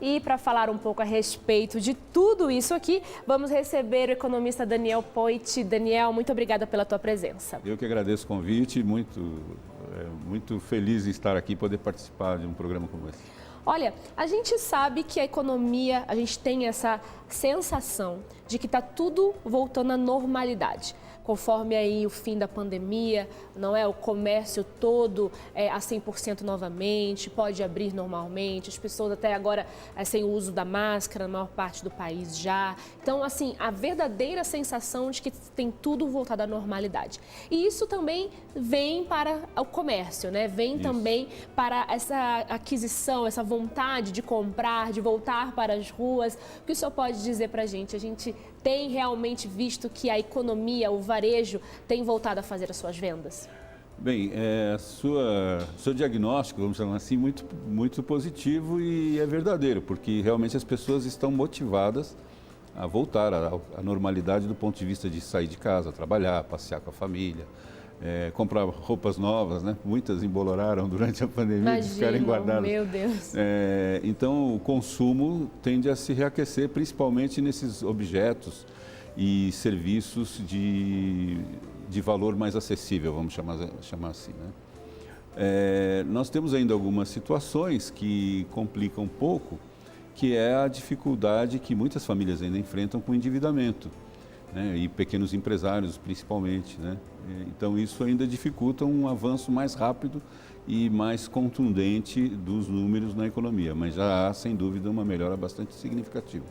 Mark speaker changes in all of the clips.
Speaker 1: E para falar um pouco a respeito de tudo isso aqui, vamos receber o economista Daniel Poit. Daniel, muito obrigada pela tua presença.
Speaker 2: Eu que agradeço o convite, muito feliz em estar aqui e poder participar de um programa como esse.
Speaker 1: Olha, a gente sabe que a economia, a gente tem essa sensação de que está tudo voltando à normalidade. Conforme aí o fim da pandemia, não é? O comércio todo a 100% novamente, pode abrir normalmente, as pessoas até agora sem o uso da máscara na maior parte do país já. Então, assim, a verdadeira sensação de que tem tudo voltado à normalidade. E isso também vem para o comércio, né? Vem também para essa aquisição, essa vontade de comprar, de voltar para as ruas. O que o senhor pode dizer para a gente? A gente tem realmente visto que a economia, o varejo, tem voltado a fazer as suas vendas?
Speaker 2: Bem, seu diagnóstico, vamos chamar assim, muito positivo e é verdadeiro, porque realmente as pessoas estão motivadas a voltar à normalidade do ponto de vista de sair de casa, trabalhar, passear com a família, comprar roupas novas, né? Muitas emboloraram durante a pandemia e ficarem guardadas.
Speaker 1: Meu Deus!
Speaker 2: Então, o consumo tende a se reaquecer, principalmente nesses objetos e serviços de valor mais acessível, vamos chamar assim, né? Nós temos ainda algumas situações que complicam um pouco, que é a dificuldade que muitas famílias ainda enfrentam com o endividamento, né? E pequenos empresários principalmente, né? Então isso ainda dificulta um avanço mais rápido e mais contundente dos números na economia, mas já há sem dúvida uma melhora bastante significativa.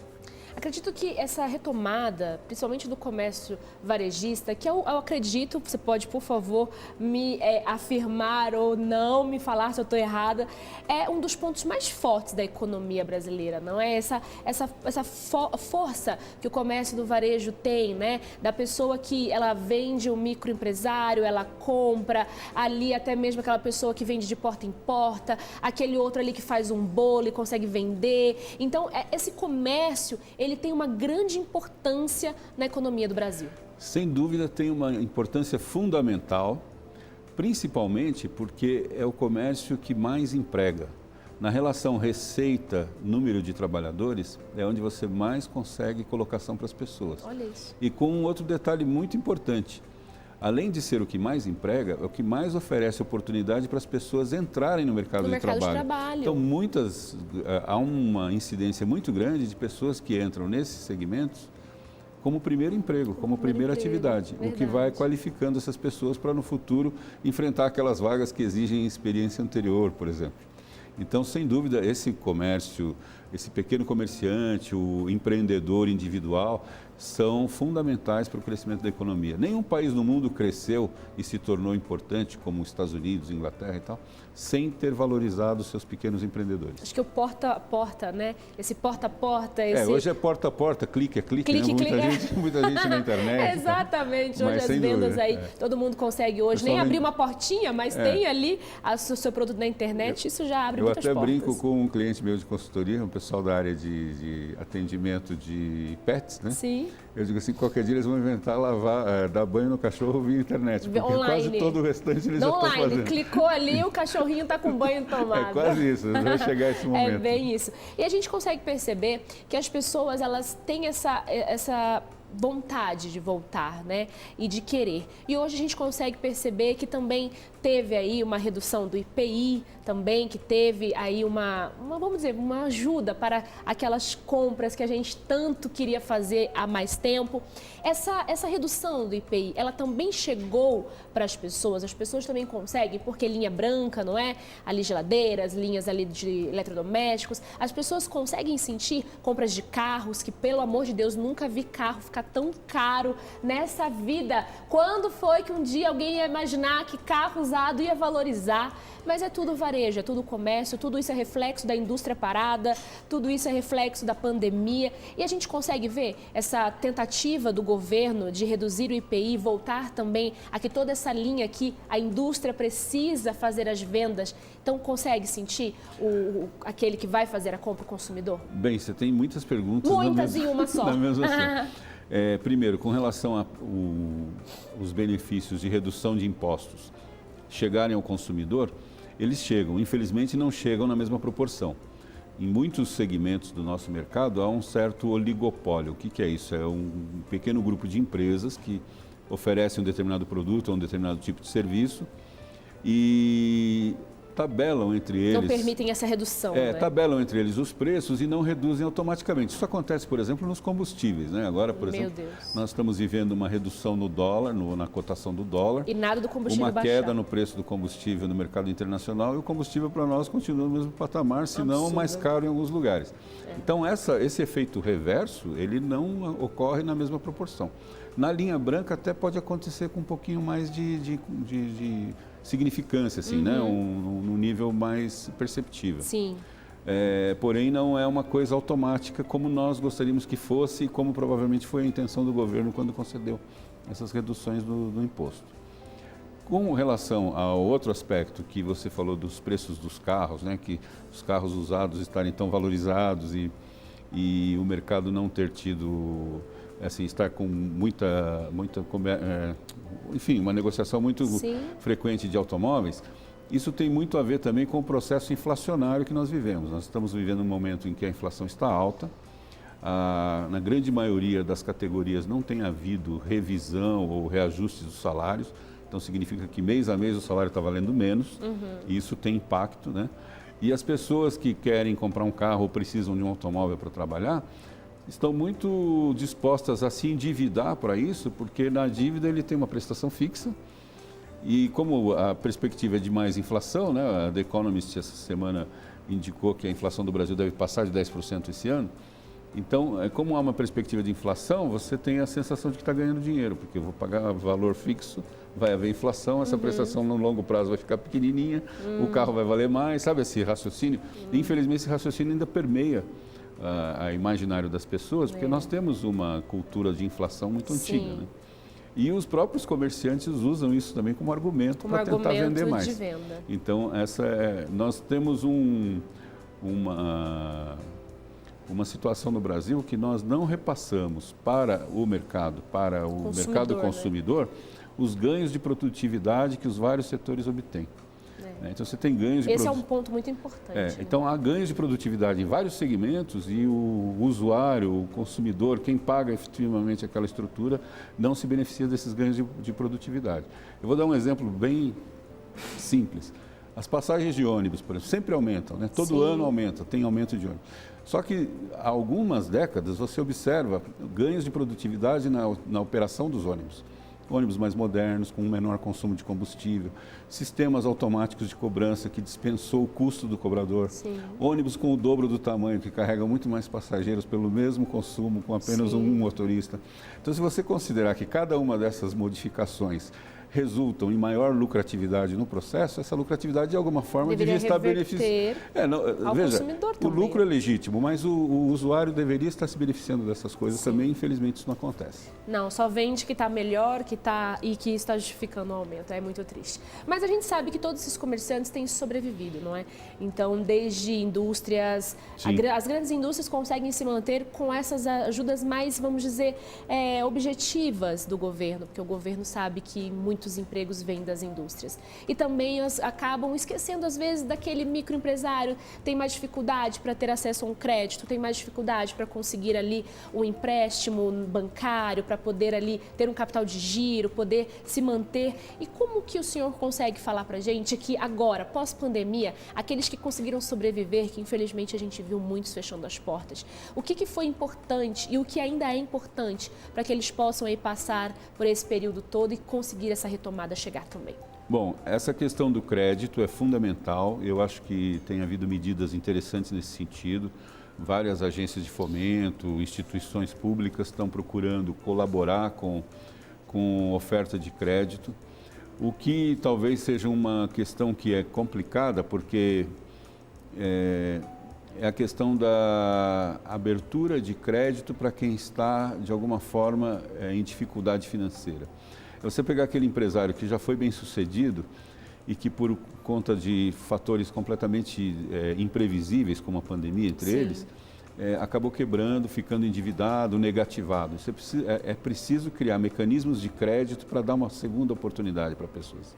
Speaker 1: Acredito que essa retomada, principalmente do comércio varejista, que eu acredito, você pode, por favor, me afirmar ou não me falar se eu estou errada, é um dos pontos mais fortes da economia brasileira, não é? Essa força que o comércio do varejo tem, né? Da pessoa que ela vende o microempresário, ela compra ali, até mesmo aquela pessoa que vende de porta em porta, aquele outro ali que faz um bolo e consegue vender. Então, esse comércio, ele tem uma grande importância na economia do Brasil.
Speaker 2: Sem dúvida tem uma importância fundamental, principalmente porque é o comércio que mais emprega. Na relação receita-número de trabalhadores, é onde você mais consegue colocação para as pessoas.
Speaker 1: Olha isso.
Speaker 2: E com um outro detalhe muito importante. Além de ser o que mais emprega, é o que mais oferece oportunidade para as pessoas entrarem no mercado de trabalho. Então, há uma incidência muito grande de pessoas que entram nesses segmentos como primeiro emprego, como primeira atividade, o que vai qualificando essas pessoas para no futuro enfrentar aquelas vagas que exigem experiência anterior, por exemplo. Então, sem dúvida, esse comércio, esse pequeno comerciante, o empreendedor individual, são fundamentais para o crescimento da economia. Nenhum país no mundo cresceu e se tornou importante, como os Estados Unidos, Inglaterra e tal, sem ter valorizado os seus pequenos empreendedores.
Speaker 1: Acho que o porta a porta, né? Esse porta a porta...
Speaker 2: Hoje é porta a porta, clique a clique, né? Muita gente na internet.
Speaker 1: Exatamente, hoje as vendas aí, todo mundo consegue hoje, nem abrir uma portinha, mas tem ali o seu produto na internet, isso já abre muitas portas.
Speaker 2: Eu até brinco com um cliente meu de consultoria, um pessoal da área de atendimento de pets, né?
Speaker 1: Sim.
Speaker 2: Eu digo assim, qualquer dia eles vão inventar dar banho no cachorro via internet, porque quase todo o restante eles já estão fazendo.
Speaker 1: Clicou ali, o cachorrinho está com banho tomado.
Speaker 2: É quase isso, vai chegar esse momento.
Speaker 1: É bem isso. E a gente consegue perceber que as pessoas, elas têm essa vontade de voltar, né? E de querer. E hoje a gente consegue perceber que também teve aí uma redução do IPI, também que teve aí vamos dizer, uma ajuda para aquelas compras que a gente tanto queria fazer há mais tempo. Essa redução do IPI, ela também chegou para as pessoas também conseguem, porque linha branca, não é? Ali geladeiras, linhas ali de eletrodomésticos, as pessoas conseguem sentir compras de carros, que pelo amor de Deus, nunca vi carro ficar tão caro nessa vida. Quando foi que um dia alguém ia imaginar que carro usado ia valorizar? Mas é tudo varejo, é tudo comércio, tudo isso é reflexo da indústria parada, tudo isso é reflexo da pandemia. E a gente consegue ver essa tentativa do governo de reduzir o IPI, voltar também a que toda essa linha aqui, a indústria precisa fazer as vendas. Então, consegue sentir aquele que vai fazer a compra, o consumidor?
Speaker 2: Bem, você tem muitas perguntas.
Speaker 1: Muitas em uma só.
Speaker 2: Na mesma primeiro, com relação aos benefícios de redução de impostos chegarem ao consumidor, eles chegam, infelizmente não chegam na mesma proporção. em muitos segmentos do nosso mercado há um certo oligopólio. O que é isso? É um pequeno grupo de empresas que oferecem um determinado produto ou um determinado tipo de serviço e tabelam entre eles...
Speaker 1: Não permitem essa redução, né?
Speaker 2: Tabelam entre eles os preços e não reduzem automaticamente. Isso acontece, por exemplo, nos combustíveis, né? Agora, por exemplo, nós estamos vivendo uma redução no dólar, na cotação do dólar.
Speaker 1: E nada do combustível baixar.
Speaker 2: Uma queda no preço do combustível no mercado internacional e o combustível para nós continua no mesmo patamar, se não mais caro em alguns lugares. Então, esse efeito reverso, ele não ocorre na mesma proporção. Na linha branca até pode acontecer com um pouquinho mais de significância, assim, né? Um nível mais perceptível.
Speaker 1: Sim.
Speaker 2: Porém, não é uma coisa automática como nós gostaríamos que fosse e como provavelmente foi a intenção do governo quando concedeu essas reduções do imposto. Com relação ao outro aspecto que você falou dos preços dos carros, né? Que os carros usados estarem tão valorizados e o mercado não ter tido... assim, estar com enfim, uma negociação muito frequente de automóveis, isso tem muito a ver também com o processo inflacionário que nós vivemos. Nós estamos vivendo um momento em que a inflação está alta, na grande maioria das categorias não tem havido revisão ou reajuste dos salários, então significa que mês a mês o salário está valendo menos, e isso tem impacto, né? E as pessoas que querem comprar um carro ou precisam de um automóvel para trabalhar, estão muito dispostas a se endividar para isso, porque na dívida ele tem uma prestação fixa e como a perspectiva é de mais inflação, né, a The Economist essa semana indicou que a inflação do Brasil deve passar de 10% esse ano, então, como há uma perspectiva de inflação, você tem a sensação de que está ganhando dinheiro, porque eu vou pagar valor fixo, vai haver inflação, essa prestação no longo prazo vai ficar pequenininha, o carro vai valer mais, sabe esse raciocínio? Infelizmente esse raciocínio ainda permeia a imaginário das pessoas, porque nós temos uma cultura de inflação muito antiga, né? E os próprios comerciantes usam isso também como argumento para tentar vender mais.
Speaker 1: Venda.
Speaker 2: Então, nós temos uma situação no Brasil que nós não repassamos para o mercado mercado consumidor, os ganhos de produtividade que os vários setores obtêm. Então você tem ganhos de
Speaker 1: Esse é um ponto muito importante.
Speaker 2: Então há ganhos de produtividade em vários segmentos e o usuário, o consumidor, quem paga efetivamente aquela estrutura, não se beneficia desses ganhos de produtividade. Eu vou dar um exemplo bem simples. As passagens de ônibus, por exemplo, sempre aumentam, né? Todo ano aumenta, tem aumento de ônibus. Só que há algumas décadas você observa ganhos de produtividade na operação dos ônibus. Ônibus mais modernos, com um menor consumo de combustível, sistemas automáticos de cobrança que dispensou o custo do cobrador, ônibus com o dobro do tamanho, que carregam muito mais passageiros pelo mesmo consumo, com apenas um motorista. Então, se você considerar que cada uma dessas modificações resultam em maior lucratividade no processo, essa lucratividade de alguma forma deveria estar beneficiando
Speaker 1: ao consumidor também.
Speaker 2: O lucro é legítimo, mas o usuário deveria estar se beneficiando dessas coisas também, infelizmente isso não acontece.
Speaker 1: Não, só vende que está melhor e que está justificando o aumento, é muito triste. Mas a gente sabe que todos esses comerciantes têm sobrevivido, não é? Então, desde indústrias, as grandes indústrias conseguem se manter com essas ajudas mais, vamos dizer, objetivas do governo, porque o governo sabe que muitos empregos vêm das indústrias. E também acabam esquecendo, às vezes, daquele microempresário, tem mais dificuldade para ter acesso a um crédito, tem mais dificuldade para conseguir ali um empréstimo bancário, para poder ali ter um capital de giro, poder se manter. E como que o senhor consegue falar para a gente que agora, pós-pandemia, aqueles que conseguiram sobreviver, que infelizmente a gente viu muitos fechando as portas, o que foi importante e o que ainda é importante para que eles possam aí passar por esse período todo e conseguir essa retomada chegar também?
Speaker 2: Bom, essa questão do crédito é fundamental. Eu acho que tem havido medidas interessantes nesse sentido. Várias agências de fomento, instituições públicas estão procurando colaborar com oferta de crédito. O que talvez seja uma questão que é complicada, porque é a questão da abertura de crédito para quem está, de alguma forma, em dificuldade financeira. Você pegar aquele empresário que já foi bem sucedido e que por conta de fatores completamente imprevisíveis, como a pandemia entre eles, acabou quebrando, ficando endividado, negativado. É preciso criar mecanismos de crédito para dar uma segunda oportunidade para pessoas.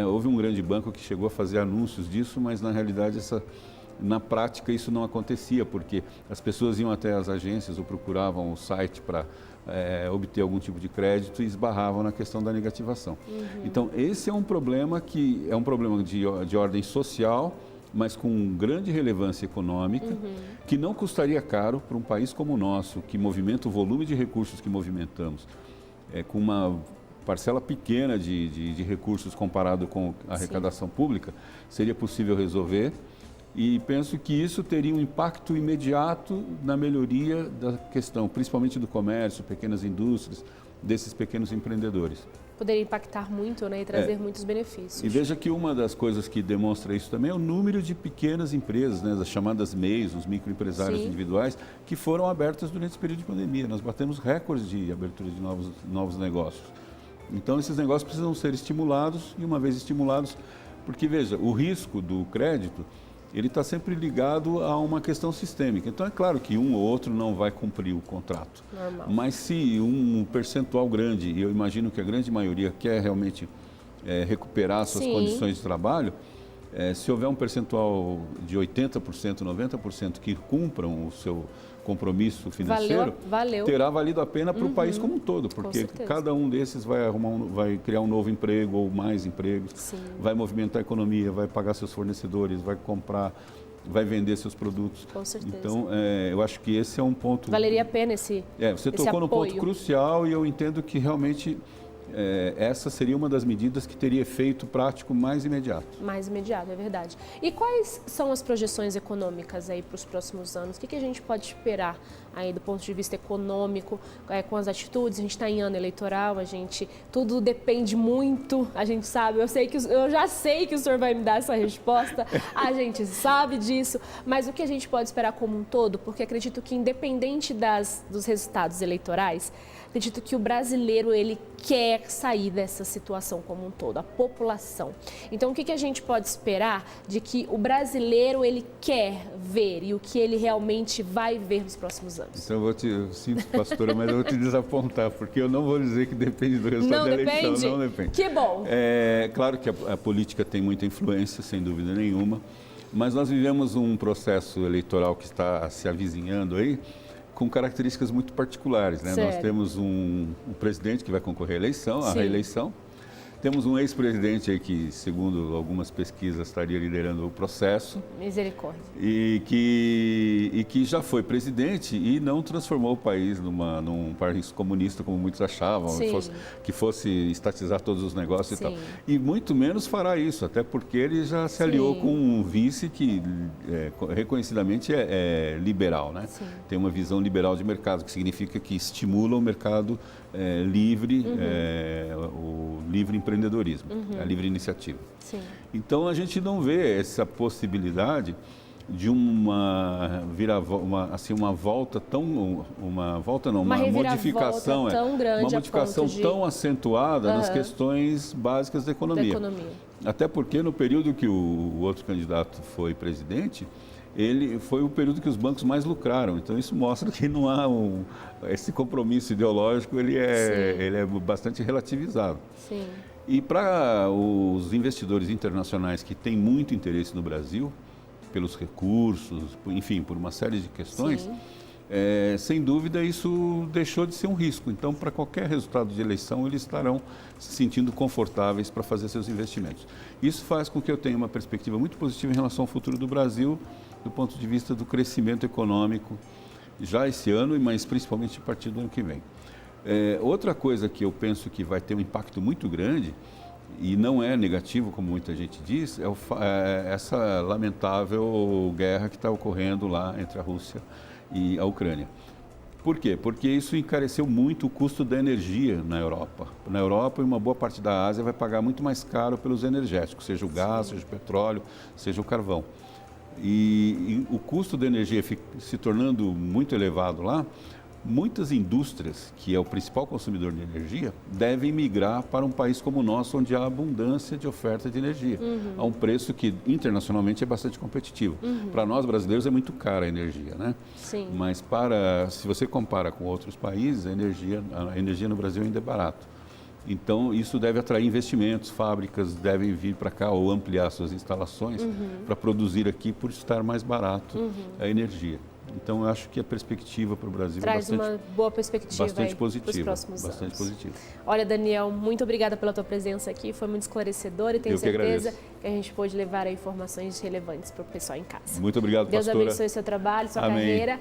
Speaker 2: Houve um grande banco que chegou a fazer anúncios disso, mas na realidade Na prática, isso não acontecia, porque as pessoas iam até as agências ou procuravam o site para obter algum tipo de crédito e esbarravam na questão da negativação. Então, esse é um problema que é um problema de ordem social, mas com grande relevância econômica, que não custaria caro para um país como o nosso, que movimenta o volume de recursos que movimentamos, com uma parcela pequena de recursos comparado com a arrecadação pública, seria possível resolver. E penso que isso teria um impacto imediato na melhoria da questão, principalmente do comércio, pequenas indústrias, desses pequenos empreendedores.
Speaker 1: Poderia impactar muito, né, e trazer muitos benefícios.
Speaker 2: E veja que uma das coisas que demonstra isso também é o número de pequenas empresas, né, as chamadas MEIs, os microempresários individuais, que foram abertas durante esse período de pandemia. Nós batemos recordes de abertura de novos negócios. Então, esses negócios precisam ser estimulados e, uma vez estimulados, porque, veja, o risco do crédito, ele está sempre ligado a uma questão sistêmica. Então, é claro que um ou outro não vai cumprir o contrato.
Speaker 1: Normal.
Speaker 2: Mas se um percentual grande, e eu imagino que a grande maioria quer realmente recuperar suas condições de trabalho, se houver um percentual de 80%, 90% que cumpram o seu compromisso financeiro, terá valido a pena para o país como um todo, porque cada um desses vai criar um novo emprego ou mais empregos, vai movimentar a economia, vai pagar seus fornecedores, vai comprar, vai vender seus produtos.
Speaker 1: Com certeza.
Speaker 2: Então, eu acho que esse é um ponto...
Speaker 1: Valeria a pena esse
Speaker 2: você tocou num ponto crucial e eu entendo que realmente essa seria uma das medidas que teria efeito prático mais imediato. Mais imediato,
Speaker 1: é verdade. E quais são as projeções econômicas aí para os próximos anos? O que a gente pode esperar aí do ponto de vista econômico, com as atitudes? A gente está em ano eleitoral, tudo depende muito, a gente sabe, eu já sei que o senhor vai me dar essa resposta, a gente sabe disso, mas o que a gente pode esperar como um todo? Porque acredito que independente dos resultados eleitorais, acredito que o brasileiro, ele quer sair dessa situação como um todo, a população. Então, o que a gente pode esperar de que o brasileiro, ele quer ver e o que ele realmente vai ver nos próximos anos?
Speaker 2: Então, eu sinto, pastora, mas eu vou te desapontar, porque eu não vou dizer que depende do resultado da eleição. Não depende?
Speaker 1: Que bom!
Speaker 2: Claro que a política tem muita influência, sem dúvida nenhuma, mas nós vivemos um processo eleitoral que está se avizinhando aí, com características muito particulares, né? Nós temos um presidente que vai concorrer à eleição, à reeleição. Temos um ex-presidente aí que, segundo algumas pesquisas, estaria liderando o processo.
Speaker 1: Misericórdia.
Speaker 2: E que já foi presidente e não transformou o país num país comunista, como muitos achavam, que fosse estatizar todos os negócios e tal. E muito menos fará isso, até porque ele já se aliou com um vice que reconhecidamente é liberal, né? Tem uma visão liberal de mercado, que significa que estimula o mercado livre, o livre empreendedorismo, a livre iniciativa. Então, a gente não vê essa possibilidade de uma modificação tão acentuada nas questões básicas da economia. Até porque no período que o outro candidato foi presidente, ele foi o período que os bancos mais lucraram. Então, isso mostra que não há esse compromisso ideológico, ele é bastante relativizado. E para os investidores internacionais que têm muito interesse no Brasil, pelos recursos, enfim, por uma série de questões, sem dúvida isso deixou de ser um risco. Então, para qualquer resultado de eleição, eles estarão se sentindo confortáveis para fazer seus investimentos. Isso faz com que eu tenha uma perspectiva muito positiva em relação ao futuro do Brasil, do ponto de vista do crescimento econômico, já esse ano, mas principalmente a partir do ano que vem. Outra coisa que eu penso que vai ter um impacto muito grande, e não é negativo, como muita gente diz, é essa lamentável guerra que está ocorrendo lá entre a Rússia e a Ucrânia. Por quê? Porque isso encareceu muito o custo da energia na Europa. Na Europa, e uma boa parte da Ásia vai pagar muito mais caro pelos energéticos, seja o gás, seja o petróleo, seja o carvão. E o custo da energia se tornando muito elevado lá, muitas indústrias, que é o principal consumidor de energia, devem migrar para um país como o nosso, onde há abundância de oferta de energia, a um preço que internacionalmente é bastante competitivo. Para nós brasileiros é muito cara a energia, né? Mas se você compara com outros países, a energia no Brasil ainda é barato. Então, isso deve atrair investimentos, fábricas devem vir para cá ou ampliar suas instalações para produzir aqui por estar mais barato a energia. Então, eu acho que a perspectiva para o Brasil
Speaker 1: traz uma boa perspectiva
Speaker 2: bastante positiva,
Speaker 1: para os próximos
Speaker 2: bastante
Speaker 1: anos.
Speaker 2: positiva.
Speaker 1: Olha, Daniel, muito obrigada pela tua presença aqui, foi muito esclarecedor e tenho certeza que a gente pôde levar aí informações relevantes para o pessoal em casa.
Speaker 2: Muito obrigado,
Speaker 1: Deus
Speaker 2: pastora.
Speaker 1: abençoe seu trabalho, sua
Speaker 2: Amém.
Speaker 1: carreira.